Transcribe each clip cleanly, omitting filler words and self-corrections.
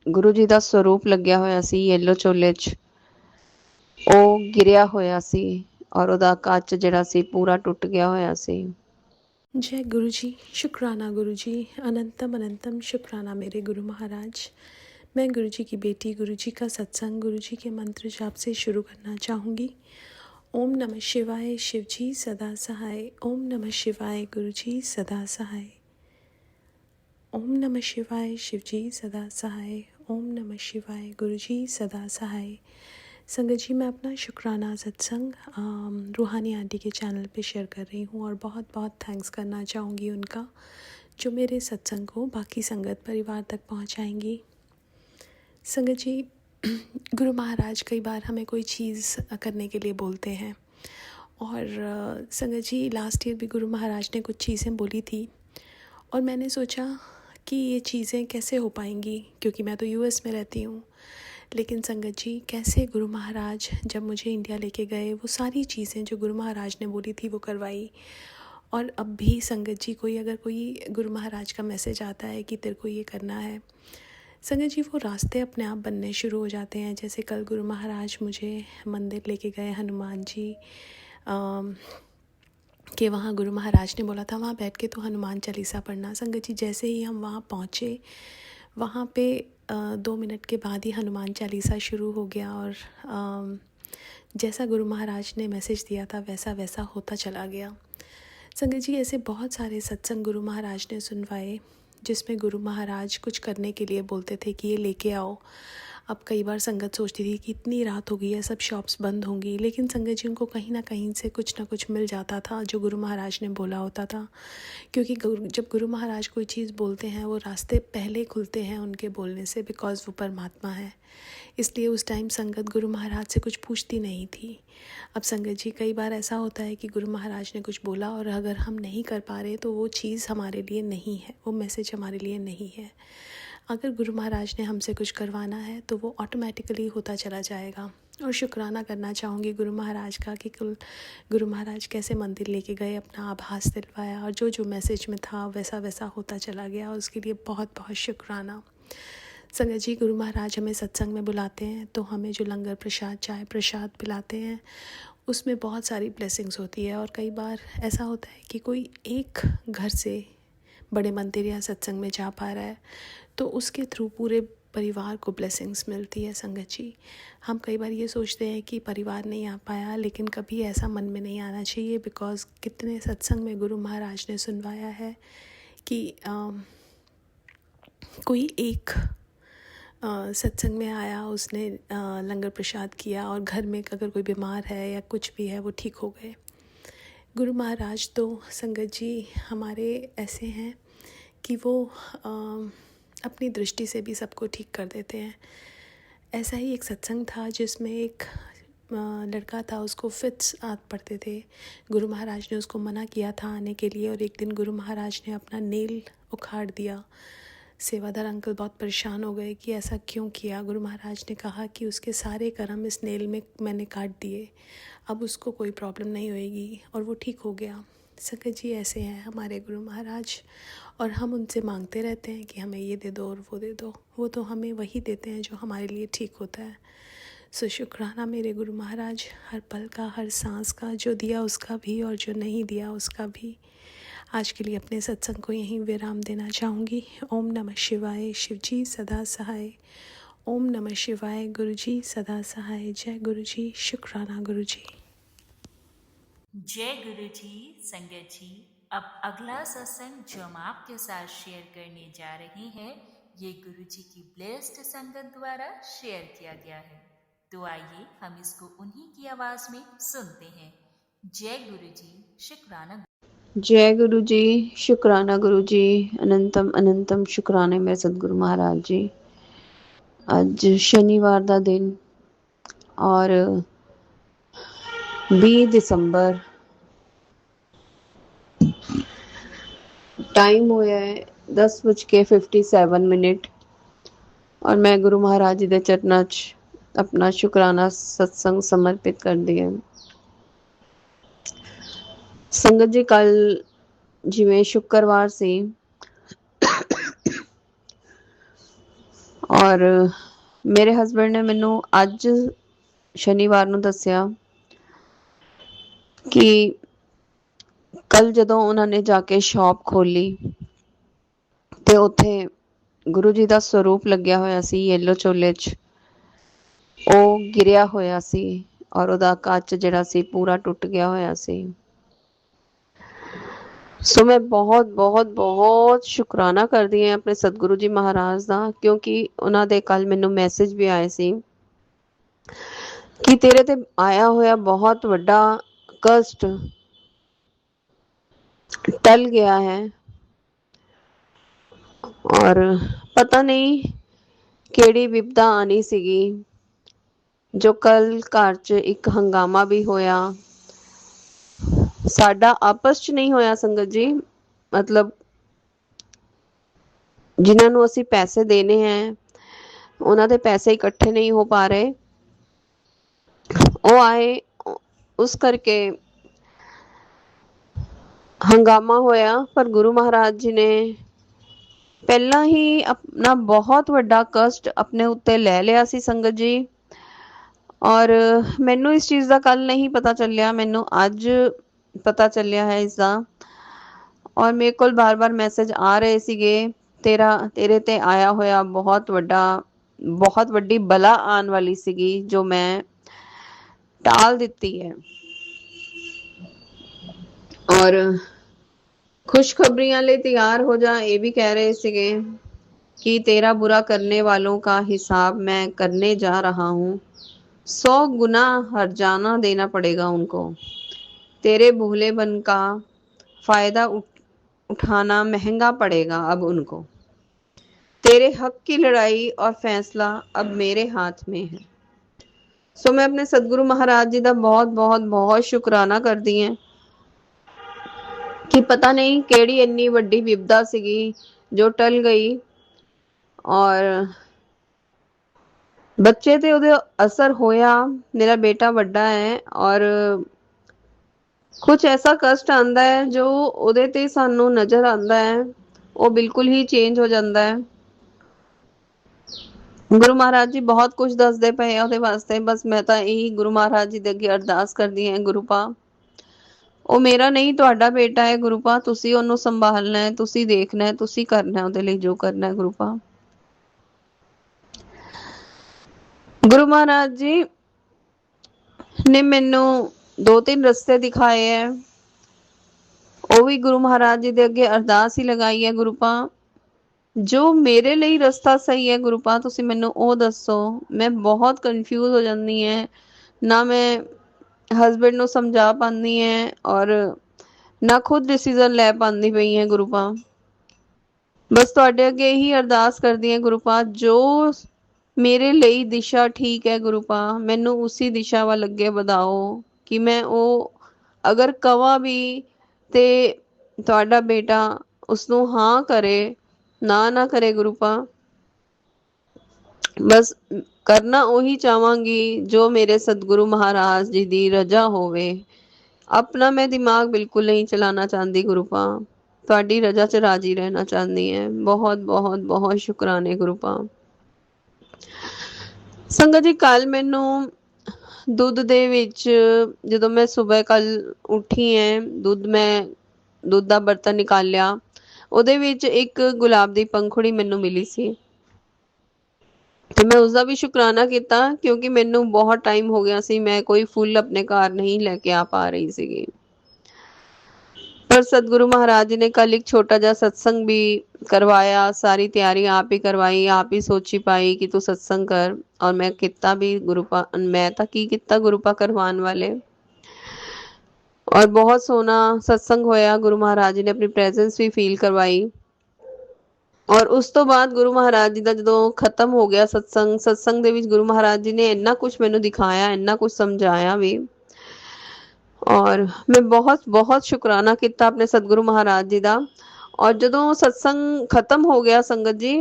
ਗੁਰੂ ਜੀ ਦਾ ਸਰੂਪ ਲੱਗਿਆ ਹੋਇਆ ਸੀ ਯੈਲੋ ਚੋਲੇ 'ਚ। ਉਹ ਗਿਰਿਆ ਹੋਇਆ ਸੀ ਔਰ ਉਹਦਾ ਕੱਚ ਜਿਹੜਾ ਸੀ ਪੂਰਾ ਟੁੱਟ ਗਿਆ ਹੋਇਆ ਸੀ। जय गुरु जी। शुक्राना गुरु जी। अनंतम अनंतम शुक्राना मेरे गुरु महाराज। मैं गुरु जी की बेटी गुरु जी का सत्संग गुरु जी के मंत्र जाप से शुरू करना चाहूँगी। ओम नमः शिवाय शिव जी सदा सहाय। ओम नमः शिवाय गुरु जी सदा सहाय। ओम नमः शिवाय शिव जी सदा सहाय। ओम नमः शिवाय गुरु जी सदा सहाय। संगत जी, मैं अपना शुक्राना सत्संग रूहानी आंटी के चैनल पे शेयर कर रही हूँ और बहुत बहुत थैंक्स करना चाहूँगी उनका, जो मेरे सत्संग को बाकी संगत परिवार तक पहुँचाएंगी। संगत जी, गुरु महाराज कई बार हमें कोई चीज़ करने के लिए बोलते हैं और संगत जी, लास्ट ईयर भी गुरु महाराज ने कुछ चीज़ें बोली थी और मैंने सोचा कि ये चीज़ें कैसे हो पाएंगी, क्योंकि मैं तो यूएस में रहती हूँ। लेकिन संगत जी, कैसे गुरु महाराज जब मुझे इंडिया लेके गए, वो सारी चीज़ें जो गुरु महाराज ने बोली थी वो करवाई। और अब भी संगत जी, अगर कोई गुरु महाराज का मैसेज आता है कि तेरे को ये करना है, संगत जी, वो रास्ते अपने आप बनने शुरू हो जाते हैं। जैसे कल गुरु महाराज मुझे मंदिर लेके गए हनुमान जी कि वहाँ गुरु महाराज ने बोला था वहाँ बैठ के तो हनुमान चालीसा पढ़ना। संगत जी, जैसे ही हम वहाँ पहुँचे, वहाँ पे 2 मिनट के बाद ही हनुमान चालीसा शुरू हो गया और जैसा गुरु महाराज ने मैसेज दिया था वैसा वैसा होता चला गया। संगत जी, ऐसे बहुत सारे सत्संग गुरु महाराज ने सुनवाए जिसमें गुरु महाराज कुछ करने के लिए बोलते थे कि ये लेके आओ। अब कई बार संगत सोचती थी कि इतनी रात हो गई है, सब शॉप्स बंद होंगी, लेकिन संगत जी, उनको कहीं ना कहीं से कुछ ना कुछ मिल जाता था जो गुरु महाराज ने बोला होता था। क्योंकि जब गुरु महाराज कोई चीज़ बोलते हैं, वो रास्ते पहले खुलते हैं उनके बोलने से, बिकॉज़ वो परमात्मा है। इसलिए उस टाइम संगत गुरु महाराज से कुछ पूछती नहीं थी। अब संगत जी, कई बार ऐसा होता है कि गुरु महाराज ने कुछ बोला और अगर हम नहीं कर पा रहे तो वो चीज़ हमारे लिए नहीं है, वो मैसेज हमारे लिए नहीं है। अगर गुरु महाराज ने हमसे कुछ करवाना है तो वो ऑटोमेटिकली होता चला जाएगा। और शुक्राना करना चाहूँगी गुरु महाराज का कि कल गुरु महाराज कैसे मंदिर लेके गए, अपना आभास दिलवाया और जो जो मैसेज में था वैसा वैसा होता चला गया, और उसके लिए बहुत बहुत शुक्राना। संगत जी, गुरु महाराज हमें सत्संग में बुलाते हैं तो हमें जो लंगर प्रसाद, चाय प्रसाद पिलाते हैं, उसमें बहुत सारी ब्लेसिंग्स होती है। और कई बार ऐसा होता है कि कोई एक घर से बड़े मंदिर या सत्संग में जा पा रहा है तो उसके थ्रू पूरे परिवार को ब्लेसिंग्स मिलती है। संगत जी, हम कई बार ये सोचते हैं कि परिवार नहीं आ पाया, लेकिन कभी ऐसा मन में नहीं आना चाहिए, बिकॉज़ कितने सत्संग में गुरु महाराज ने सुनवाया है कि कोई एक सत्संग में आया, उसने लंगर प्रसाद किया और घर में अगर कोई बीमार है या कुछ भी है वो ठीक हो गए। गुरु महाराज तो संगत जी हमारे ऐसे हैं कि वो अपनी दृष्टि से भी सबको ठीक कर देते हैं। ऐसा ही एक सत्संग था जिसमें एक लड़का था, उसको फिट्स पड़ते थे। गुरु महाराज ने उसको मना किया था आने के लिए और एक दिन गुरु महाराज ने अपना नेल उखाड़ दिया। सेवादार अंकल बहुत परेशान हो गए कि ऐसा क्यों किया। गुरु महाराज ने कहा कि उसके सारे कर्म इस नेल में मैंने काट दिए, अब उसको कोई प्रॉब्लम नहीं होएगी, और वो ठीक हो गया। संगत जी, ऐसे हैं हमारे गुरु महाराज और हम उनसे मांगते रहते हैं कि हमें ये दे दो और वो दे दो, वो तो हमें वही देते हैं जो हमारे लिए ठीक होता है। सो शुक्राना मेरे गुरु महाराज, हर पल का, हर सांस का, जो दिया उसका भी और जो नहीं दिया उसका भी। आज के लिए अपने सत्संग को यहीं विराम देना चाहूँगी। ओम नमः शिवाय, शिव जी सदा सहाय। ओम नमः शिवाय, गुरु जी सदा सहाय। जय गुरु जी। शुक्राना गुरु जी। जय गुरु जी। संगत जी, अब अगला सत्संग जो हम आपके साथ शेयर करने जा रहे हैं, ये गुरु जी की ब्लेस्ड संगत द्वारा शेयर किया गया है। तो आइए हम इसको उन्हीं की आवाज में सुनते हैं। जय गुरु जी। शुक्राना। जय गुरु जी, शुक्राना गुरु जी, अनंतम अनंतम शुक्राने मेरे सतगुरु महाराज जी। ਅੱਜ शनिवार ਦਾ दिन और 20 दिसंबर, टाइम होया है 10:57 और मैं गुरु महाराज जी ਦੇ ਚਰਨਾਂ 'ਚ अपना शुकराना सत्संग समर्पित करदी ਹਾਂ। संगत जी, कल जिवें शुक्रवार ਸੀ ਔਰ ਮੇਰੇ ਹਸਬੈਂਡ ਨੇ ਮੈਨੂੰ ਅੱਜ ਸ਼ਨੀਵਾਰ ਨੂੰ ਦੱਸਿਆ ਕਿ ਕੱਲ ਜਦੋਂ ਉਹਨਾਂ ਨੇ ਜਾ ਕੇ ਸ਼ਾਪ ਖੋਲੀ ਤੇ ਉੱਥੇ ਗੁਰੂ ਜੀ ਦਾ ਸਰੂਪ ਲੱਗਿਆ ਹੋਇਆ ਸੀ ਯੈਲੋ ਚੋਲੇ 'ਚ। ਉਹ ਗਿਰਿਆ ਹੋਇਆ ਸੀ ਔਰ ਉਹਦਾ ਕੱਚ ਜਿਹੜਾ ਸੀ ਪੂਰਾ ਟੁੱਟ ਗਿਆ ਹੋਇਆ ਸੀ। ਸੋ ਮੈਂ ਬਹੁਤ ਬਹੁਤ ਬਹੁਤ ਸ਼ੁਕਰਾਨਾ ਕਰਦੀ ਹਾਂ ਆਪਣੇ ਸਤਿਗੁਰੂ ਜੀ ਮਹਾਰਾਜ ਦਾ, ਕਿਉਂਕਿ ਉਹਨਾਂ ਦੇ ਕੱਲ ਮੈਨੂੰ ਮੈਸੇਜ ਵੀ ਆਏ ਸੀ ਕਿ ਤੇਰੇ ਤੇ ਆਇਆ ਹੋਇਆ ਬਹੁਤ ਵੱਡਾ ਕਸ਼ਟ ਟਲ ਗਿਆ ਹੈ। ਔਰ ਪਤਾ ਨਹੀਂ ਕਿਹੜੀ ਵਿਪਦਾ ਆਣੀ ਸੀਗੀ, ਜੋ ਕੱਲ ਘਰ 'ਚ ਇੱਕ ਹੰਗਾਮਾ ਵੀ ਹੋਇਆ। ਸਾਡਾ ਆਪਸ 'ਚ ਨਹੀਂ ਹੋਇਆ ਸੰਗਤ ਜੀ, ਮਤਲਬ ਜਿਨ੍ਹਾਂ ਨੂੰ ਅਸੀਂ ਪੈਸੇ ਦੇਣੇ ਹੈ ਉਹਨਾਂ ਦੇ ਪੈਸੇ ਇਕੱਠੇ ਨਹੀਂ ਹੋ ਪਾ ਰਹੇ। ਉਹ ਆਏ, ਉਸ ਕਰਕੇ ਹੰਗਾਮਾ ਹੋਇਆ। ਪਰ ਗੁਰੂ ਮਹਾਰਾਜ ਜੀ ਨੇ ਪਹਿਲਾਂ ਹੀ ਆਪਣਾ ਬਹੁਤ ਵੱਡਾ ਕਸ਼ਟ ਆਪਣੇ ਉੱਤੇ ਲੈ ਲਿਆ ਸੀ ਸੰਗਤ ਜੀ। ਔਰ ਮੈਨੂੰ ਇਸ ਚੀਜ਼ ਦਾ ਕੱਲ ਨਹੀਂ ਪਤਾ ਚੱਲਿਆ, ਮੈਨੂੰ ਅੱਜ ਪਤਾ ਚੱਲਿਆ ਹੈ ਇਸਦਾ। ਔਰ ਮੇਰੇ ਕੋਲ ਬਾਰ-ਬਾਰ ਮੈਸੇਜ ਆ ਰਹੇ ਸੀਗੇ, ਤੇਰੇ ਤੇ ਆਇਆ ਹੋਇਆ ਬਹੁਤ ਵੱਡੀ ਬਲਾ ਆਉਣ ਵਾਲੀ ਸੀਗੀ ਜੋ ਮੈਂ ਟਾਲ ਦਿੱਤੀ ਹੈ। ਔਰ खुशखबरियां ले तैयार हो जा, ये भी कह रहे सीगे कि तेरा बुरा करने वालों का हिसाब मैं करने जा रहा हूँ, 100 गुना हर्जाना देना पड़ेगा उनको। तेरे भूलेपन का फायदा उठाना महंगा पड़ेगा अब उनको। तेरे हक की लड़ाई और फैसला अब मेरे हाथ में है। सो मैं अपने सतगुरु महाराज जी का बहुत बहुत बहुत शुकराना करती हैं कि पता नहीं केड़ी इन्नी वड्डी विपदा सीगी जो टल गई। और बच्चे ते उहदे असर होया। मेरा बेटा वड्डा है और कुछ ऐसा कष्ट आंदा है जो उहदे ते सानू नजर आंदा है, वो बिल्कुल ही चेंज हो जाता है। गुरु महाराज जी बहुत कुछ दसदे पे ਉਹਦੇ ਵਾਸਤੇ, बस मैं तो यही गुरु महाराज जी ਦੇ ਅੱਗੇ ਅਰਦਾਸ ਕਰਦੀ ਹਾਂ, ਗੁਰੂ ਪਾ ਉਹ ਮੇਰਾ ਨਹੀਂ ਤੁਹਾਡਾ ਬੇਟਾ ਹੈ ਗੁਰੂ ਪਾ, ਤੁਸੀਂ ਉਹਨੂੰ ਸੰਭਾਲਣਾ ਹੈ, ਤੁਸੀਂ ਦੇਖਣਾ ਹੈ, ਤੁਸੀਂ ਕਰਨਾ ਉਹਦੇ ਲਈ ਜੋ ਕਰਨਾ ਹੈ ਗੁਰੂ ਪਾ। ਗੁਰੂ ਮਹਾਰਾਜ ਜੀ ਨੇ ਮੈਨੂੰ 2-3 ਰਸਤੇ ਦਿਖਾਏ ਹੈ, ਉਹ ਵੀ ਗੁਰੂ ਮਹਾਰਾਜ ਜੀ ਦੇ ਅੱਗੇ ਅਰਦਾਸ ਹੀ ਲਗਾਈ ਹੈ, ਗੁਰੂ ਪਾ ਜੋ ਮੇਰੇ ਲਈ ਰਸਤਾ ਸਹੀ ਹੈ ਗੁਰੂ ਪਾ ਤੁਸੀਂ ਮੈਨੂੰ ਉਹ ਦੱਸੋ। ਮੈਂ ਬਹੁਤ ਕਨਫਿਊਜ਼ ਹੋ ਜਾਂਦੀ ਹੈ, ਨਾ ਮੈਂ ਹਸਬੈਂਡ ਨੂੰ ਸਮਝਾ ਪਾਉਂਦੀ ਹੈ ਔਰ ਨਾ ਖੁਦ ਡਿਸੀਜ਼ਨ ਲੈ ਪਾਉਂਦੀ ਪਈ ਹੈ ਗੁਰੂ ਪਾ। ਬਸ ਤੁਹਾਡੇ ਅੱਗੇ ਇਹੀ ਅਰਦਾਸ ਕਰਦੀ ਹਾਂ ਗੁਰੂ ਪਾ, ਜੋ ਮੇਰੇ ਲਈ ਦਿਸ਼ਾ ਠੀਕ ਹੈ ਗੁਰੂ ਪਾ ਮੈਨੂੰ ਉਸੇ ਦਿਸ਼ਾ ਵੱਲ ਅੱਗੇ ਵਧਾਓ ਕਿ ਮੈਂ ਉਹ ਅਗਰ ਕਵਾਂ ਵੀ ਤੇ ਤੁਹਾਡਾ ਬੇਟਾ ਉਸਨੂੰ ਹਾਂ ਕਰੇ, ਨਾ ਕਰੇ ਗੁਰੂ ਪਾ। ਬਸ ਕਰਨਾ ਉਹੀ ਚਾਹਾਂਗੀ ਜੋ ਮੇਰੇ ਸਤਿਗੁਰੂ ਮਹਾਰਾਜ ਜੀ ਦੀ ਰਜ਼ਾ ਹੋਵੇ। ਆਪਣਾ ਮੈਂ ਦਿਮਾਗ ਬਿਲਕੁਲ ਨਹੀਂ ਚਲਾਉਣਾ ਚਾਹੁੰਦੀ ਗੁਰੂ ਪਾ, ਤੁਹਾਡੀ ਰਜ਼ਾ 'ਚ ਰਾਜੀ ਰਹਿਣਾ ਚਾਹੁੰਦੀ ਹਾਂ। ਬਹੁਤ ਬਹੁਤ ਬਹੁਤ ਸ਼ੁਕਰਾਨੇ ਗੁਰੂ ਪਾ। ਸੰਗਤ ਜੀ ਕੱਲ ਮੈਨੂੰ ਦੁੱਧ ਦੇ ਵਿੱਚ ਜਦੋਂ ਮੈਂ ਸਵੇਰ ਕੱਲ ਉੱਠੀ ਹੈ, ਦੁੱਧ ਦਾ ਬਰਤਨ ਨਿਕਾਲਿਆ, ਉਹਦੇ ਵਿੱਚ ਇੱਕ ਗੁਲਾਬ ਦੀ ਪੰਖੁੜੀ ਮੈਨੂੰ ਮਿਲੀ ਸੀ ਤੇ ਮੈਂ ਉਸਦਾ ਵੀ ਸ਼ੁਕਰਾਨਾ ਕੀਤਾ, ਕਿਉਂਕਿ ਮੈਨੂੰ ਬਹੁਤ ਟਾਈਮ ਹੋ ਗਿਆ ਸੀ ਮੈਂ ਕੋਈ ਫੁੱਲ ਆਪਣੇ ਘਰ ਨਹੀਂ ਲੈ ਕੇ ਆ ਪਾ ਰਹੀ ਸੀਗੀ। पर सतगुरु महाराज जी ने कल एक छोटा जा सत्संग भी करवाया, सारी तैयारी आप ही करवाई, आप ही सोची पाई कि तू सत्संग कर। और मैं किता भी गुरुपा, मैं तो की किता गुरुपा करवाने वाले। और बहुत सोहना सत्संग होया, गुरु महाराज जी ने अपनी प्रेजेंस भी फील करवाई। और उस तो बाद गुरु महाराज जी का जो खत्म हो गया सत्संग दे विच गुरु महाराज जी ने इन्ना कुछ मैनू दिखाया, इन्ना कुछ समझाया भी। और मैं बहुत बहुत शुकराना किया अपने सतगुरु महाराज जी का। और जदों सत्संग खत्म हो गया संगत जी,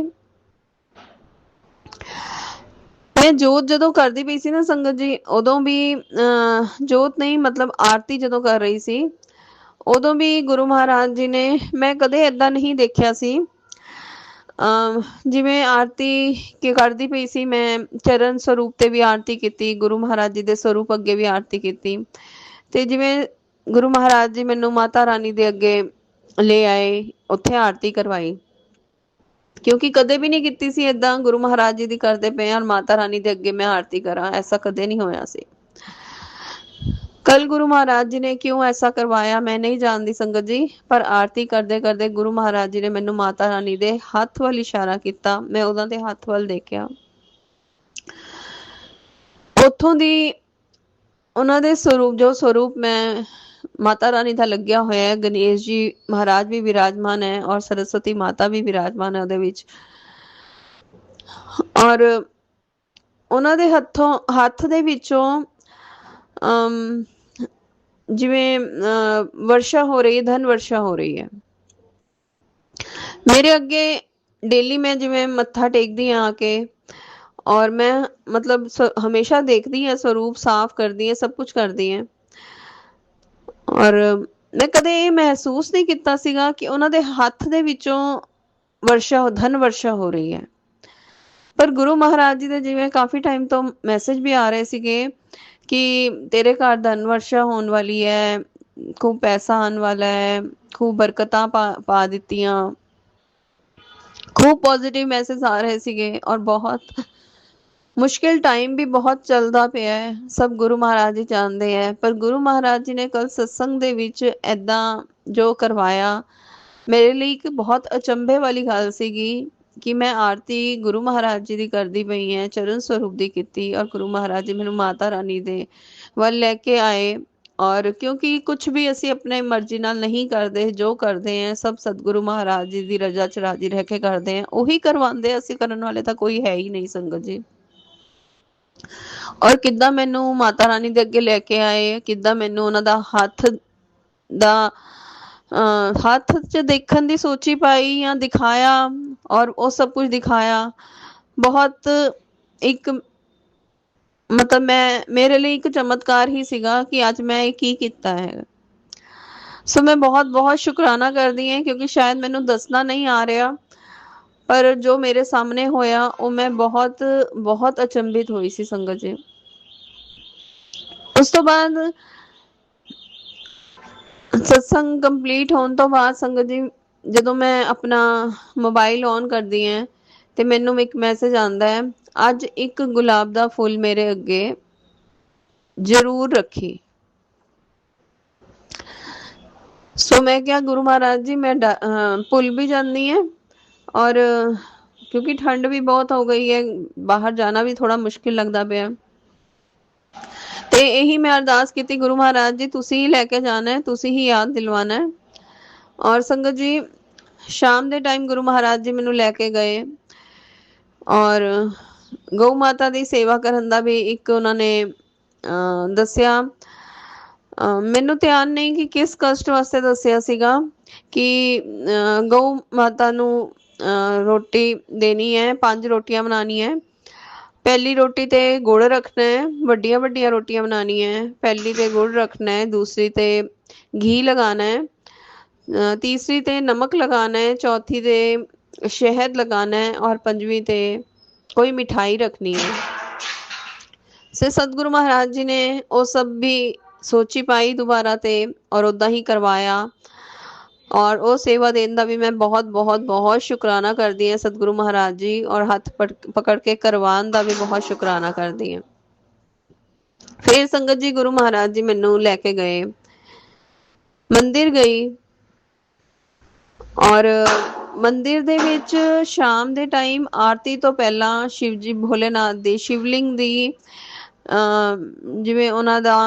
मैं जोत जदों करदी पई सी ना संगत जी, उदों भी जोत नहीं मतलब आरती जदों कर रही सी, उदों भी गुरु महाराज जी ने, मैं कदे इदां नहीं देखिया सी ਜਿਵੇਂ ਆਰਤੀ ਕੀ ਕਰਦੀ ਪਈ ਸੀ, ਮੈਂ ਚਰਨ ਸਰੂਪ ਤੇ ਵੀ ਆਰਤੀ ਕੀਤੀ, ਗੁਰੂ ਮਹਾਰਾਜ ਜੀ ਦੇ ਸਰੂਪ ਅੱਗੇ ਵੀ ਆਰਤੀ ਕੀਤੀ। ਤੇ ਜਿਵੇਂ ਗੁਰੂ ਮਹਾਰਾਜ ਜੀ ਮੈਨੂੰ ਮਾਤਾ ਰਾਣੀ ਦੇ ਅੱਗੇ ਲੈ ਆਏ, ਉੱਥੇ ਆਰਤੀ ਕਰਵਾਈ, ਕਿਉਂਕਿ ਕਦੇ ਵੀ ਨਹੀਂ ਕੀਤੀ ਸੀ ਏਦਾਂ ਗੁਰੂ ਮਹਾਰਾਜ ਜੀ ਦੀ ਕਰਦੇ ਪਏ ਔਰ ਮਾਤਾ ਰਾਣੀ ਦੇ ਅੱਗੇ ਮੈਂ ਆਰਤੀ ਕਰਾਂ, ਐਸਾ ਕਦੇ ਨਹੀਂ ਹੋਇਆ ਸੀ। कल गुरु महाराज जी ने क्यों ऐसा करवाया मैं नहीं जानती संगत जी, पर आरती करते करते गुरु महाराज जी ने मैनू माता रानी दे हत्थ वाल इशारा किया, मैं उन्हां दे हत्थ वाल देखिया, उत्थों दी उन्हां दे स्वरूप, जो स्वरूप मैं माता रानी दा लग्या होया है, गणेश जी महाराज भी विराजमान है और सरस्वती माता भी विराजमान है उहदे विच, और उन्हां दे हत्थ दे विचों जिवें वर्षा हो रही है, धन वर्षा हो रही है मेरे अगे डेली। मैं जिवें मत्था टेकदी हाँ आके, और मैं मतलब हमेशा देखदी है, स्वरूप साफ करदी है, सब कुछ करदी है, और मैं कदे ये महसूस नहीं किया सीगा कि उन्हां दे हत्थ दे विचों वर्षा, धन वर्षा हो रही है। पर गुरु महाराज जी दे जिवें काफ़ी टाइम तो मैसेज भी आ रहे सीगे कि तेरे घर धन वर्षा होने वाली है, खूब पैसा आने वाला है, खूब बरकतां पा दित्तियां, खूब पॉजिटिव मैसेज आ रहे सीगे, और बहुत मुश्किल टाइम भी बहुत चलदा पिया है, सब गुरु महाराज जी जानते हैं। पर गुरु महाराज जी ने कल सत्संग दे विच ऐदां जो करवाया, मेरे लिए एक बहुत अचंभे वाली गल सीगी कि मैं आरती गुरु महाराज जी दी करदी पई है, चरण स्वरूप दी कीती, और गुरु महाराज जी मैनू माता रानी दे वल लैके आए। और क्योंकि कुछ भी असी अपने मर्जी नाल नहीं करते, जो करते हैं सब सतगुरु महाराज जी दी रजा च राजी रह के करते हैं, उही करवांदे, असी करन वाले तां कोई है ही नहीं संगत जी। और किद्दां मैनू माता रानी दे अगे लैके आए, किद्दां मैनू उन्हां दा हत्थ दा हत्थ च देखण दी सोची पाई या दिखाया, और वो सब कुछ दिखाया, बहुत एक मतलब मैं मेरे लिए एक चमत्कार ही सीगा कि अज मैं की कीता है। सो मैं बहुत बहुत शुकराना करदी हां, क्योंकि शायद मैनू दसना नहीं आ रहा, पर जो मेरे सामने होया वो मैं बहुत बहुत अचंभित हुई सी संगत जी। उस तो बाद सत्संग कंप्लीट होने तो बाद संगत जी, ਜਦੋਂ मैं अपना मोबाइल ऑन करदी हां ते मैनू एक मैसेज आंदा है, अज एक गुलाब दा फुल मेरे अगे जरूर रखी। सो मैं क्या गुरु महाराज जी मैं भुल भी जाती है, और क्योंकि ठंड भी बहुत हो गई है, बाहर जाना भी थोड़ा मुश्किल लगता पाया, ते यही मैं अरदास की गुरु महाराज जी तुसी ही लैके जाना है, तुसी ही याद दिलवाना है। और संगत जी शाम के टाइम गुरु महाराज जी मैनू लैके गए, और गौ माता की सेवा करन दा भी एक उन्होंने दसिया, मैनू ध्यान नहीं कि किस कष्ट वास्ते दसिया सीगा कि गौ माता नू रोटी देनी है, 5 रोटियां बनानी है। पहली रोटी ते गुड़ रखना है, वड्डियां वड्डियां रोटियां बनानी है, पहली ते गुड़ रखना है, दूसरी ते घी लगाना है, तीसरी ते नमक लगाना है, चौथी ते शहद लगाना है, और पंजवीं ते कोई मिठाई रखनी है। से सतगुरु महाराज जी ने वो सब भी सोची पाई दोबारा ते, और उदा ही करवाया, और वो सेवा देने का भी मैं बहुत बहुत बहुत शुकराना करती हूँ सतगुरु महाराज जी, और हाथ पकड़ के करवाने का भी बहुत शुकराना करती हूँ। फिर संगत जी गुरु महाराज जी मैनू लैके गए, मंदिर गई, और मंदिर दे विच शाम दे टाइम आरती तो पहला शिव जी भोलेनाथ दी शिवलिंग दी जिवें उन्हां दा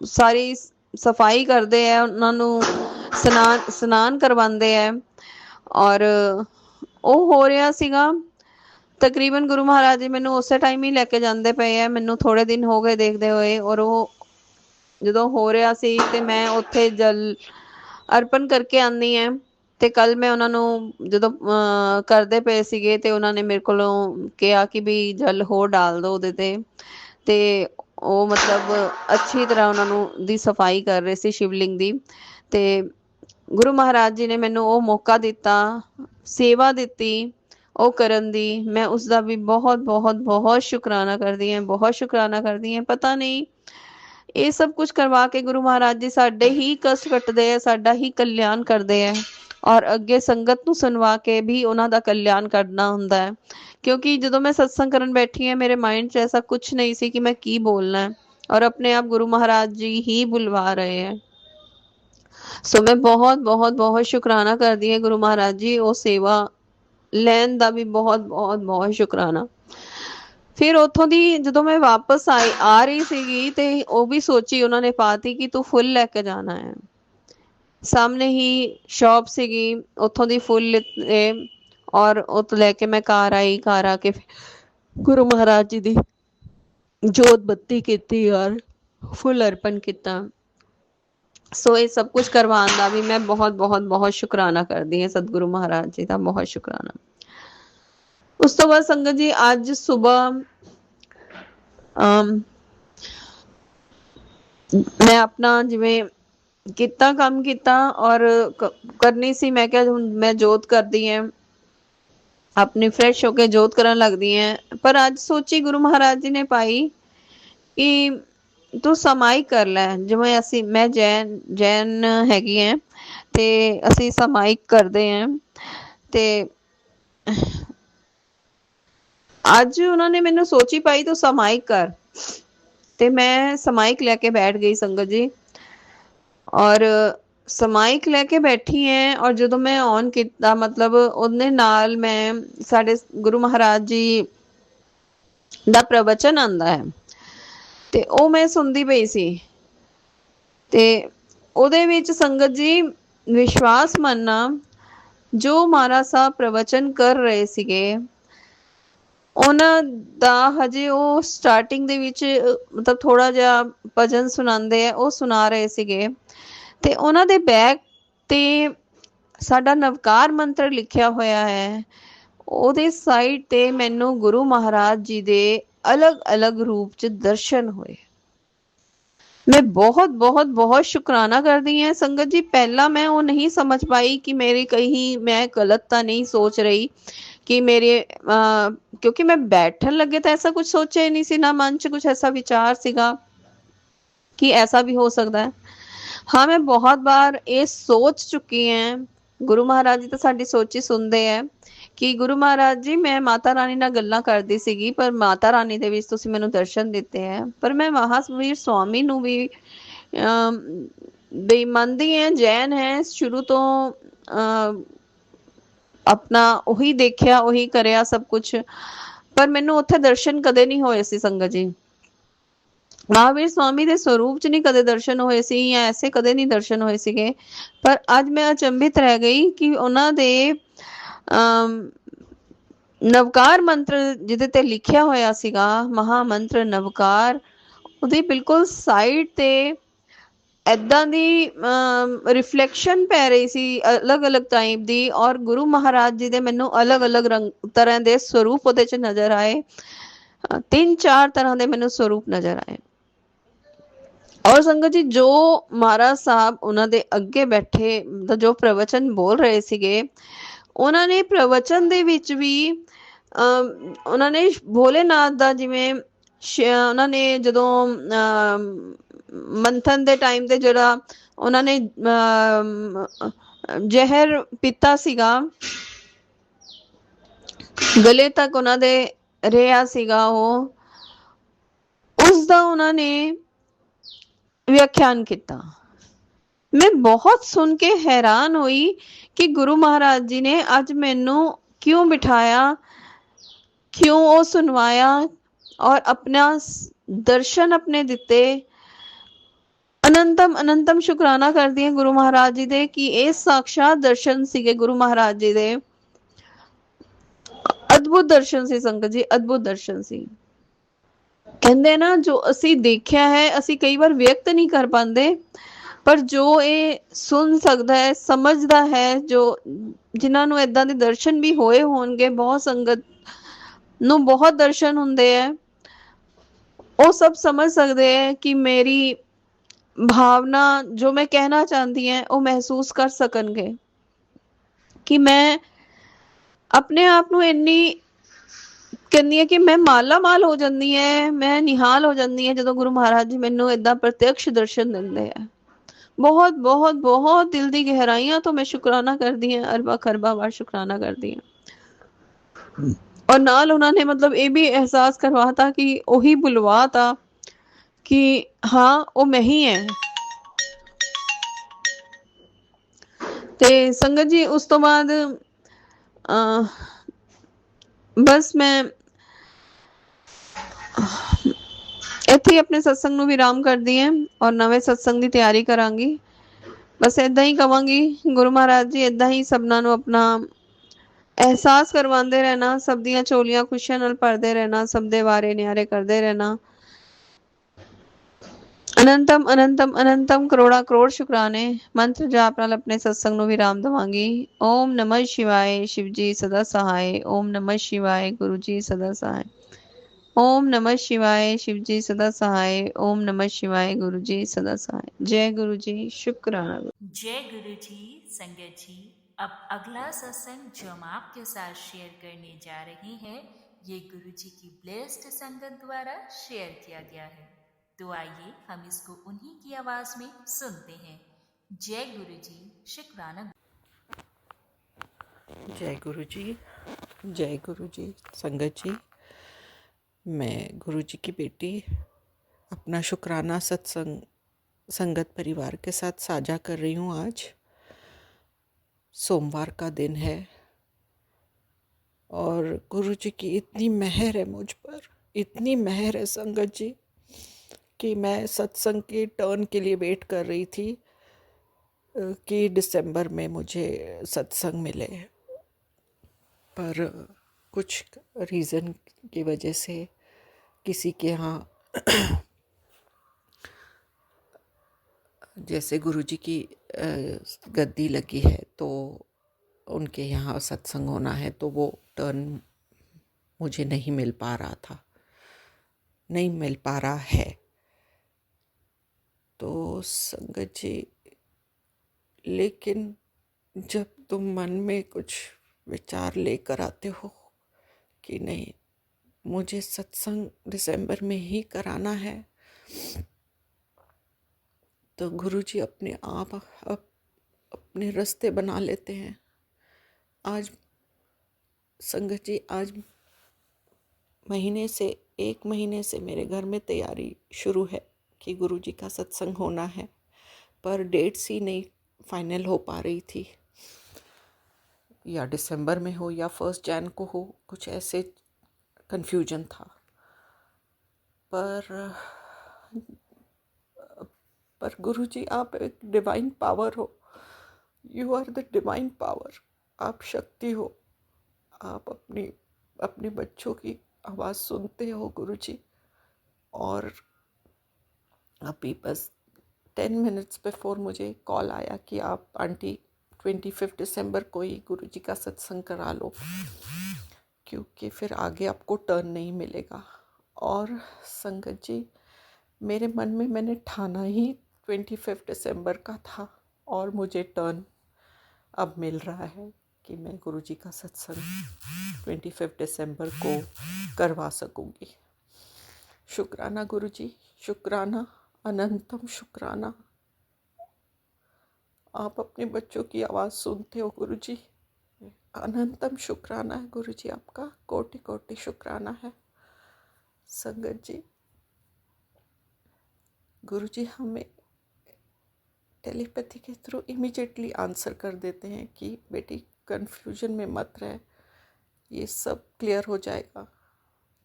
सारी सफाई करते हैं, उन्होंने स्नान करवाते हैं, और वो हो रहा सीगा तकरीबन गुरु महाराज जी मैनू उस टाइम ही लैके जाते पे है, मैनू थोड़े दिन हो गए देखते हुए, और वो जो हो रहा सी ते मैं उत्थे जल अर्पण करके आनी है। ते कल मैं उन्होंने जो करते पे सीगे ते उन्होंने मेरे को कहा कि भी जल होर डाल दो उहदे ते वो मतलब अच्छी तरह उन्होंने दी सफाई कर रहे सी शिवलिंग दी। ते ਗੁਰੂ ਮਹਾਰਾਜ ਜੀ ਨੇ ਮੈਨੂੰ ਉਹ ਮੌਕਾ ਦਿੱਤਾ, ਸੇਵਾ ਦਿੱਤੀ ਉਹ ਕਰਨ ਦੀ, ਮੈਂ ਉਸ ਦਾ ਵੀ ਬਹੁਤ ਬਹੁਤ ਬਹੁਤ ਸ਼ੁਕਰਾਨਾ ਕਰਦੀ ਹਾਂ, ਬਹੁਤ ਸ਼ੁਕਰਾਨਾ ਕਰਦੀ ਹਾਂ। ਪਤਾ ਨਹੀਂ ਇਹ ਸਭ ਕੁਝ ਕਰਵਾ ਕੇ ਗੁਰੂ ਮਹਾਰਾਜ ਜੀ ਸਾਡੇ ਹੀ ਕਸ਼ਟ ਕੱਟਦੇ ਆ, ਸਾਡਾ ਹੀ ਕਲਿਆਣ ਕਰਦੇ ਆ, ਔਰ ਅੱਗੇ ਸੰਗਤ ਨੂੰ ਸੁਣਵਾ ਕੇ ਵੀ ਉਹਨਾਂ ਦਾ ਕਲਿਆਣ ਕਰਨਾ ਹੁੰਦਾ ਹੈ। ਕਿਉਂਕਿ ਜਦੋਂ ਮੈਂ ਸਤਸੰਗ ਕਰਨ ਬੈਠੀ ਹਾਂ, ਮੇਰੇ ਮਾइंड 'ਚ ऐसा कुछ नहीं ਸੀ ਕਿ ਮੈਂ ਕੀ ਬੋਲਣਾ ਹੈ, ਔਰ ਆਪਣੇ ਆਪ ਗੁਰੂ ਮਹਾਰਾਜ ਜੀ ਹੀ ਬੁਲਵਾ ਰਹੇ ਹੈ। ਸੋ ਮੈਂ ਬਹੁਤ ਬਹੁਤ ਬਹੁਤ ਸ਼ੁਕਰਾਨਾ ਕਰਦੀ ਹਾਂ ਗੁਰੂ ਮਹਾਰਾਜ ਜੀ, ਉਹ ਸੇਵਾ ਲੈਣ ਦਾ ਵੀ ਬਹੁਤ ਬਹੁਤ ਬਹੁਤ ਸ਼ੁਕਰਾਨਾ। ਫਿਰ ਉੱਥੋਂ ਦੀ ਜਦੋਂ ਮੈਂ ਵਾਪਸ ਆ ਰਹੀ ਸੀਗੀ ਤੇ ਉਹ ਵੀ ਸੋਚੀ ਉਹਨਾਂ ਨੇ ਪਾਤੀ ਕਿ ਤੂੰ ਫੁੱਲ ਲੈ ਕੇ ਜਾਣਾ ਹੈ। ਸਾਹਮਣੇ ਹੀ ਸ਼ਾਪ ਸੀਗੀ, ਉੱਥੋਂ ਦੀ ਫੁੱਲ ਲਿੱਤੇ ਔਰ ਉਹ ਤੋਂ ਲੈ ਕੇ ਮੈਂ ਘਰ ਆਈ। ਘਰ ਆ ਕੇ ਗੁਰੂ ਮਹਾਰਾਜ ਜੀ ਦੀ ਜੋਤ ਬੱਤੀ ਕੀਤੀ ਔਰ ਫੁੱਲ ਅਰਪਣ ਕੀਤਾ। ਸੋ ਇਹ ਸਭ ਕੁਝ ਕਰਵਾਉਣ ਦਾ ਵੀ ਮੈਂ ਬਹੁਤ ਬਹੁਤ ਬਹੁਤ ਸ਼ੁਕਰਾਨਾ ਕਰਦੀ ਹਾਂ ਸਤਿਗੁਰੂ ਮਹਾਰਾਜ ਜੀ ਦਾ, ਬਹੁਤ ਸ਼ੁਕਰਾਨਾ। ਉਸ ਤੋਂ ਬਾਅਦ ਸੰਗਤ ਜੀ ਅੱਜ ਸੁਬਹ ਮੈਂ ਆਪਣਾ ਜਿਵੇਂ ਕੀਤਾ ਕੰਮ ਕੀਤਾ ਔਰ ਕਰਨੀ ਸੀ, ਮੈਂ ਕਿਹਾ ਹੁਣ ਮੈਂ ਜੋਤ ਕਰਦੀ ਹਾਂ, ਆਪਣੀ ਫਰੈਸ਼ ਹੋ ਕੇ ਜੋਤ ਕਰਨ ਲੱਗਦੀ ਹੈ। ਪਰ ਅੱਜ ਸੋਚੀ ਗੁਰੂ ਮਹਾਰਾਜ ਜੀ ਨੇ ਪਾਈ ਕਿ ਤੂੰ ਸਮਾਈ ਕਰ ਲੈ, ਜਿਵੇਂ ਅਸੀਂ ਮੈਂ ਜੈਨ ਹੈਗੀ ਹੈ ਤੇ ਅਸੀਂ ਸਮਾਇਕ ਕਰਦੇ ਹਾਂ। ਤੇ ਅੱਜ ਉਹਨਾਂ ਨੇ ਮੈਨੂੰ ਸੋਚੀ ਪਾਈ ਤੂੰ ਸਮਾਇਕ ਕਰ, ਤੇ ਮੈਂ ਸਮਾਇਕ ਲੈ ਕੇ ਬੈਠ ਗਈ ਸੰਗਤ ਜੀ। ਔਰ ਸਮਾਇਕ ਲੈ ਕੇ ਬੈਠੀ ਹੈ ਔਰ ਜਦੋਂ ਮੈਂ ਔਨ ਕੀਤਾ, ਮਤਲਬ ਉਹਦੇ ਨਾਲ ਮੈਂ ਸਾਡੇ ਗੁਰੂ ਮਹਾਰਾਜ ਜੀ ਦਾ ਪ੍ਰਵਚਨ ਆਂਦਾ ਹੈ ਤੇ ਉਹ ਮੈਂ ਸੁਣਦੀ ਪਈ ਸੀ। ਤੇ ਉਹਦੇ ਵਿੱਚ ਸੰਗਤ ਜੀ ਵਿਸ਼ਵਾਸ ਮੰਨਣਾ, ਜੋ ਮਹਾਰਾਜ ਸਾਹਿਬ ਪ੍ਰਵਚਨ ਕਰ ਰਹੇ ਸੀਗੇ ਉਹਨਾਂ ਦਾ ਹਜੇ ਉਹ ਸਟਾਰਟਿੰਗ ਦੇ ਵਿੱਚ ਮਤਲਬ ਥੋੜਾ ਜਿਹਾ ਭਜਨ ਸੁਣਾਉਂਦੇ ਆ, ਉਹ ਸੁਣਾ ਰਹੇ ਸੀਗੇ ਤੇ ਉਹਨਾਂ ਦੇ ਬੈਕ ਤੇ ਸਾਡਾ ਨਵਕਾਰ ਮੰਤਰ ਲਿਖਿਆ ਹੋਇਆ ਹੈ। ਉਹਦੇ ਸਾਈਡ ਤੇ ਮੈਨੂੰ ਗੁਰੂ ਮਹਾਰਾਜ ਜੀ ਦੇ ਅਲੱਗ-ਅਲੱਗ ਰੂਪ 'ਚ ਦਰਸ਼ਨ ਹੋਏ। मैं बहुत बहुत बहुत शुक्राना करती हैं संगत जी। पहला मैं वो नहीं समझ पाई कि मेरी कहीं मैं गलत तो नहीं सोच रही कि मेरे क्योंकि मैं बैठन लगे तो ऐसा कुछ सोचा ही नहीं सी, ना मन च कुछ ऐसा विचार सीगा कि ऐसा भी हो सकता है। हाँ, मैं बहुत बार ये सोच चुकी हैं, गुरु महाराज जी तो साडी सोची सुनते हैं कि गुरु महाराज जी मैं माता रानी नाल गल्लां करदी सीगी, पर माता रानी दे विच तुसीं मैनूं दर्शन दिते हैं। पर मैं महावीर स्वामी नूं भी बे मंनदी है, जैन है शुरू तो अपना ਉਹੀ ਦੇਖਿਆ ਉਹੀ ਕਰਿਆ सब कुछ, पर ਮੈਨੂੰ ਉੱਥੇ ਦਰਸ਼ਨ ਕਦੇ ਨਹੀਂ ਹੋਏ ਸੀ ਸੰਗਤ ਜੀ। ਮਹਾਵੀਰ ਸਵਾਮੀ ਦੇ ਸਰੂਪ 'ਚ ਨਹੀਂ ਕਦੇ ਦਰਸ਼ਨ ਹੋਏ ਸੀ ਜਾਂ ਐਸੇ ਕਦੇ ਨਹੀਂ ਦਰਸ਼ਨ ਹੋਏ ਸੀਗੇ। ਪਰ ਅੱਜ ਮੈਂ ਅਚੰਭਿਤ ਰਹਿ ਗਈ ਕਿ ਉਹਨਾਂ ਦੇ ਨਵਕਾਰ ਮੰਤਰ ਜਿਹਦੇ ਤੇ ਲਿਖਿਆ ਹੋਇਆ ਸੀਗਾ, ਮਹਾਮੰਤਰ ਨਵਕਾਰ, ਉਹਦੀ ਬਿਲਕੁਲ ਸਾਈਡ ਤੇ ਏਦਾਂ ਦੀ ਰਿਫਲੈਕਸ਼ਨ ਪੈ ਰਹੀ ਸੀ ਅਲੱਗ-ਅਲੱਗ ਟਾਈਪ ਦੀ, ਔਰ ਗੁਰੂ ਮਹਾਰਾਜ ਜੀ ਦੇ ਮੈਨੂੰ ਅਲੱਗ-ਅਲੱਗ ਰੰਗ ਤਰ੍ਹਾਂ ਦੇ ਸਰੂਪ ਉਹਦੇ 'ਚ ਨਜ਼ਰ ਆਏ। 3-4 ਤਰ੍ਹਾਂ ਦੇ ਮੈਨੂੰ ਸਰੂਪ ਨਜ਼ਰ ਆਏ। ਔਰ ਸੰਗਤ ਜੀ ਜੋ ਮਹਾਰਾਜ ਸਾਹਿਬ ਉਹਨਾਂ ਦੇ ਅੱਗੇ ਬੈਠੇ ਜੋ ਪ੍ਰਵਚਨ ਬੋਲ ਰਹੇ ਸੀਗੇ, ਉਹਨਾਂ ਨੇ ਪ੍ਰਵਚਨ ਦੇ ਵਿੱਚ ਵੀ ਉਹਨਾਂ ਨੇ ਭੋਲੇਨਾਥ ਦਾ ਜਿਵੇਂ ਉਹਨਾਂ ਨੇ ਜਦੋਂ ਮੰਥਨ ਦੇ ਟਾਈਮ ਤੇ ਜਿਹੜਾ ਉਹਨਾਂ ਨੇ ਜ਼ਹਿਰ ਪੀਤਾ ਸੀਗਾ, ਗਲੇ ਤੱਕ ਉਹਨਾਂ ਦੇ ਰਿਹਾ ਸੀਗਾ, ਉਹ ਉਸ ਦਾ ਉਹਨਾਂ ਨੇ व्याख्यान किया। मैं बहुत सुन के हैरान हुई कि गुरु महाराज जी ने आज मैनू क्यों बिठाया, क्यों वो सुनवाया और अपना दर्शन अपने दिते। अनंतम अनंतम शुकराना करदी है गुरु महाराज जी दे कि ये साक्षात दर्शन सीगे गुरु महाराज जी दे। अद्भुत दर्शन सी संगत जी, अद्भुत दर्शन सी। ਕਹਿੰਦੇ ਨਾ ਜੋ ਅਸੀਂ ਦੇਖਿਆ ਹੈ ਅਸੀਂ ਕਈ ਵਾਰ ਵਿਅਕਤ ਨਹੀਂ ਕਰ ਪਾਉਂਦੇ, ਪਰ ਜੋ ਇਹ ਸੁਣ ਸਕਦਾ ਹੈ, ਸਮਝਦਾ ਹੈ, ਜੋ ਜਿਨ੍ਹਾਂ ਨੂੰ ਏਦਾਂ ਦੇ ਦਰਸ਼ਨ ਵੀ ਹੋਏ ਹੋਣਗੇ, ਬਹੁਤ ਸੰਗਤ ਨੂੰ ਬਹੁਤ ਦਰਸ਼ਨ ਹੁੰਦੇ ਹੈ, ਉਹ ਸਭ ਸਮਝ ਸਕਦੇ ਹੈ ਕਿ ਮੇਰੀ भावना जो मैं कहना चाहती हैं ਉਹ ਮਹਿਸੂਸ ਕਰ ਸਕਣਗੇ ਕਿ ਮੈਂ ਆਪਣੇ ਆਪ ਨੂੰ ਇੰਨੀ ਕਹਿੰਦੀ ਹੈ ਕਿ ਮੈਂ ਮਾਲਾ ਮਾਲ ਹੋ ਜਾਂਦੀ ਹੈ, ਮੈਂ ਨਿਹਾਲ ਹੋ ਜਾਂਦੀ ਹੈ ਜਦੋਂ ਗੁਰੂ ਮਹਾਰਾਜ ਜੀ ਮੈਨੂੰ ਏਦਾਂ ਪ੍ਰਤੱਖ ਦਰਸ਼ਨ ਦਿੰਦੇ ਆ। ਬਹੁਤ ਬਹੁਤ ਬਹੁਤ ਦਿਲ ਦੀ ਗਹਿਰਾਈਆਂ ਤੋਂ ਮੈਂ ਸ਼ੁਕਰਾਨਾ ਕਰਦੀ ਹਾਂ, ਅਰਬਾ ਖਰਬਾ ਵਾਰ ਸ਼ੁਕਰਾਨਾ ਕਰਦੀ ਹਾਂ। ਔਰ ਨਾਲ ਉਹਨਾਂ ਨੇ ਮਤਲਬ ਇਹ ਵੀ ਅਹਿਸਾਸ ਕਰਵਾਤਾ ਕਿ ਉਹੀ ਬੁਲਵਾਤਾ ਕਿ ਹਾਂ ਉਹ ਮੈਂ ਹੀ ਹੈ। ਤੇ ਸੰਗਤ ਜੀ ਉਸ ਤੋਂ ਬਾਅਦ ਬਸ ਮੈਂ ਇੱਥੇ ਹੀ ਆਪਣੇ ਸਤਸੰਗ ਨੂੰ ਵਿਰਾਮ ਕਰਦੀ ਹਾਂ ਔਰ ਨਵੇਂ ਸਤਸੰਗ ਦੀ ਤਿਆਰੀ ਕਰਾਂਗੀ। ਬਸ ਏਦਾਂ ਹੀ ਕਵਾਂਗੀ ਗੁਰੂ ਮਹਾਰਾਜ ਜੀ ਏਦਾਂ ਹੀ ਸਭਨਾਂ ਨੂੰ ਆਪਣਾ ਅਹਿਸਾਸ ਕਰਵਾਉਂਦੇ ਰਹਿਣਾ, ਸਭ ਦੀਆਂ ਝੋਲੀਆਂ ਖੁਸ਼ੀਆਂ ਨਾਲ ਭਰਦੇ ਰਹਿਣਾ, ਸਭ ਦੇ ਵਾਰੇ ਨਿਆਰੇ ਕਰਦੇ ਰਹਿਣਾ। ਅਨੰਤਮ ਅਨੰਤਮ ਅਨੰਤਮ ਕਰੋੜਾ ਕਰੋੜ ਸ਼ੁਕਰਾਨੇ। ਮੰਤਰ ਜਾਪ ਨਾਲ ਆਪਣੇ ਸਤਸੰਗ ਨੂੰ ਵਿਰਾਮ ਦਵਾਂਗੀ। ਓਮ ਨਮः शिवाय शिव जी सदा सहाय। ओम नमः शिवाय गुरु जी सदा सहाय। ओम नमः शिवाय शिव जी सदा सहाय। ओम नमः शिवाय गुरु जी सदा सहाय। जय गुरु जी। शुक्राना। जय गुरु जी। संगत जी, अब अगला सत्संग जो हम आपके साथ शेयर करने जा रहे हैं, ये गुरु जी की ब्लेस्ड संगत द्वारा शेयर किया गया है। तो आइए हम इसको उन्हीं की आवाज में सुनते हैं। जय गुरु जी। शुक्राना। जय गुरु जी। जय गुरु जी। संगत जी, मैं गुरु जी की बेटी अपना शुक्राना सत्संग संगत परिवार के साथ साझा कर रही हूँ। आज सोमवार का दिन है और गुरु जी की इतनी मेहर है मुझ पर, इतनी मेहर है संगत जी कि मैं सत्संग के टर्न के लिए वेट कर रही थी कि दिसंबर में मुझे सत्संग मिले, पर कुछ रीज़न की वजह से किसी के यहाँ जैसे गुरुजी की गद्दी लगी है तो उनके यहाँ सत्संग होना है, तो वो टर्न मुझे नहीं मिल पा रहा था, नहीं मिल पा रहा है। तो संगत जी, लेकिन जब तुम मन में कुछ विचार लेकर आते हो कि नहीं मुझे सत्संग दिसंबर में ही कराना है, तो गुरुजी अपने आप अपने रास्ते बना लेते हैं। आज संगत जी, आज एक महीने से मेरे घर में तैयारी शुरू है कि गुरुजी का सत्संग होना है, पर डेट्स ही नहीं फाइनल हो पा रही थी, या दिसंबर में हो या 1 जनवरी को हो, कुछ ऐसे कन्फ्यूजन था। पर गुरुजी आप एक डिवाइन पावर हो, you are the divine power. आप शक्ति हो, आप अपने बच्चों की आवाज़ सुनते हो गुरुजी। और अभी बस 10 मिनट्स बिफोर मुझे कॉल आया कि आप आंटी 25 दिसंबर को ही गुरुजी का सत्संग करा लो, क्योंकि फिर आगे आपको टर्न नहीं मिलेगा। और संगत जी, मेरे मन में मैंने ठाना ही 25 दिसंबर का था और मुझे टर्न अब मिल रहा है कि मैं गुरुजी का सत्संग 25 दिसंबर को करवा सकूंगी। शुक्राना गुरुजी, शुक्राना, अनंतम शुक्राना। आप अपने बच्चों की आवाज़ सुनते हो गुरुजी, अनंतम शुक्राना है गुरुजी, आपका कोटि कोटि शुक्राना है। संगत जी, गुरुजी हमें टेलीपैथी के थ्रू इमीडिएटली आंसर कर देते हैं कि बेटी कन्फ्यूजन में मत रहे, ये सब क्लियर हो जाएगा,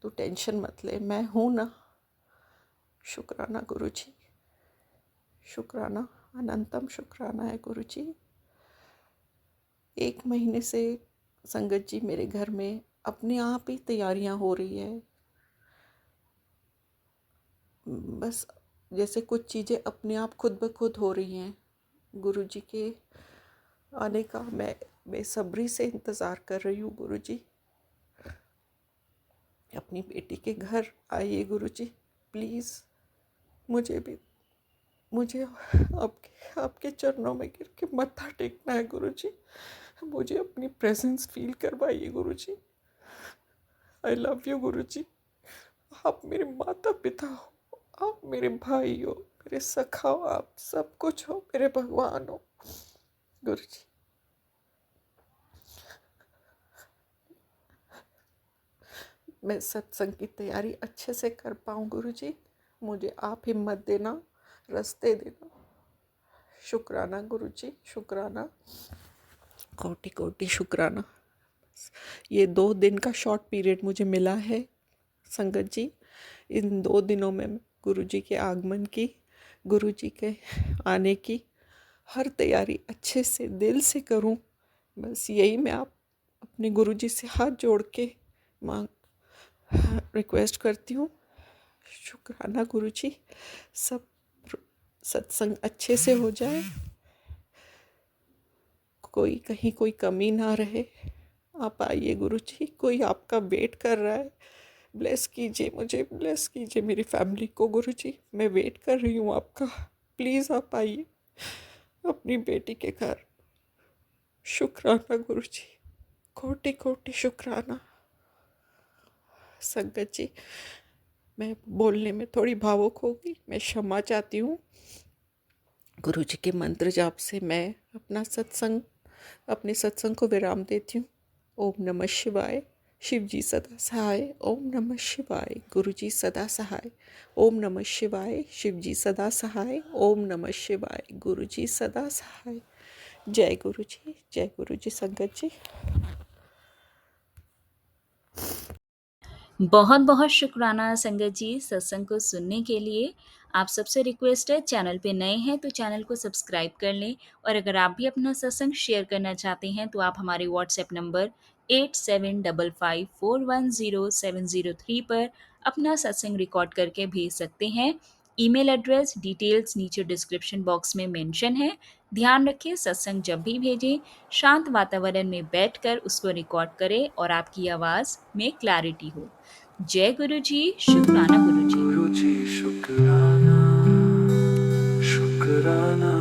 तो टेंशन मत ले, मैं हूँ ना। शुक्राना गुरुजी, शुक्राना, अनंतम शुक्राना है गुरुजी। 1 महीने से संगत जी मेरे घर में अपने आप ही तैयारियां हो रही है, बस जैसे कुछ चीज़ें अपने आप खुद ब खुद हो रही हैं। गुरुजी के आने का मैं बेसब्री से इंतज़ार कर रही हूँ गुरुजी। अपनी बेटी के घर आइए गुरुजी, प्लीज़ मुझे भी मुझे आपके आपके चरणों में गिर के मत्था टेकना है गुरुजी। मुझे अपनी प्रेजेंस फील करवाइए गुरुजी। आई लव यू गुरुजी। आप मेरे माता पिता हो, आप मेरे भाई हो, मेरे सखा हो, आप सब कुछ हो, मेरे भगवान हो गुरुजी। मैं सत्संग की तैयारी अच्छे से कर पाऊँ गुरुजी। मुझे आप हिम्मत देना, रास्ते देना। शुक्राना गुरुजी, शुक्राना, कोटि कोटि शुक्राना। ये 2 दिन का शॉर्ट पीरियड मुझे मिला है संगत जी। इन 2 दिनों में गुरुजी के आगमन की, गुरुजी के आने की हर तैयारी अच्छे से दिल से करूं। बस यही मैं आप अपने गुरुजी से हाथ जोड़ के मांग रिक्वेस्ट करती हूँ। शुक्राना गुरुजी। सब सत्संग अच्छे से हो जाए, कोई कहीं कोई कमी ना रहे। आप आइए गुरुजी, कोई आपका वेट कर रहा है। ब्लेस कीजिए मुझे, ब्लेस कीजिए मेरी फैमिली को गुरुजी। मैं वेट कर रही हूँ आपका। प्लीज़ आप आइए अपनी बेटी के घर। शुक्राना गुरुजी, कोटि कोटि शुक्राना। संगत जी, मैं बोलने में थोड़ी भावुक होगी, मैं क्षमा चाहती हूँ। गुरुजी के मंत्र जाप से मैं अपने सत्संग को विराम देती हूँ। ओम नमः शिवाय। शिव जी सदा सहाय। ओम नमः शिवाय। गुरु जी सदा सहाय। ओम नमः शिवाय। शिव जी सदा सहाय। ओम नमः शिवाय। गुरु जी सदा सहाय। जय गुरु जी, जय गुरु जी। संगत जी, बहुत बहुत शुक्राना संगत जी सत्संग को सुनने के लिए। आप सबसे रिक्वेस्ट है, चैनल पे नए हैं तो चैनल को सब्सक्राइब कर लें, और अगर आप भी अपना सत्संग शेयर करना चाहते हैं तो आप हमारे व्हाट्सएप नंबर 8755410703 पर अपना सत्संग रिकॉर्ड करके भेज सकते हैं। ईमेल एड्रेस डिटेल्स नीचे डिस्क्रिप्शन बॉक्स में मेंशन है। ध्यान रखें, सत्संग जब भी भेजें शांत वातावरण में बैठकर उसको रिकॉर्ड करें और आपकी आवाज़ में क्लैरिटी हो। जय गुरु जी, शुक्राना गुरु जी। गुरु जी शुक्राना, शुक्राना।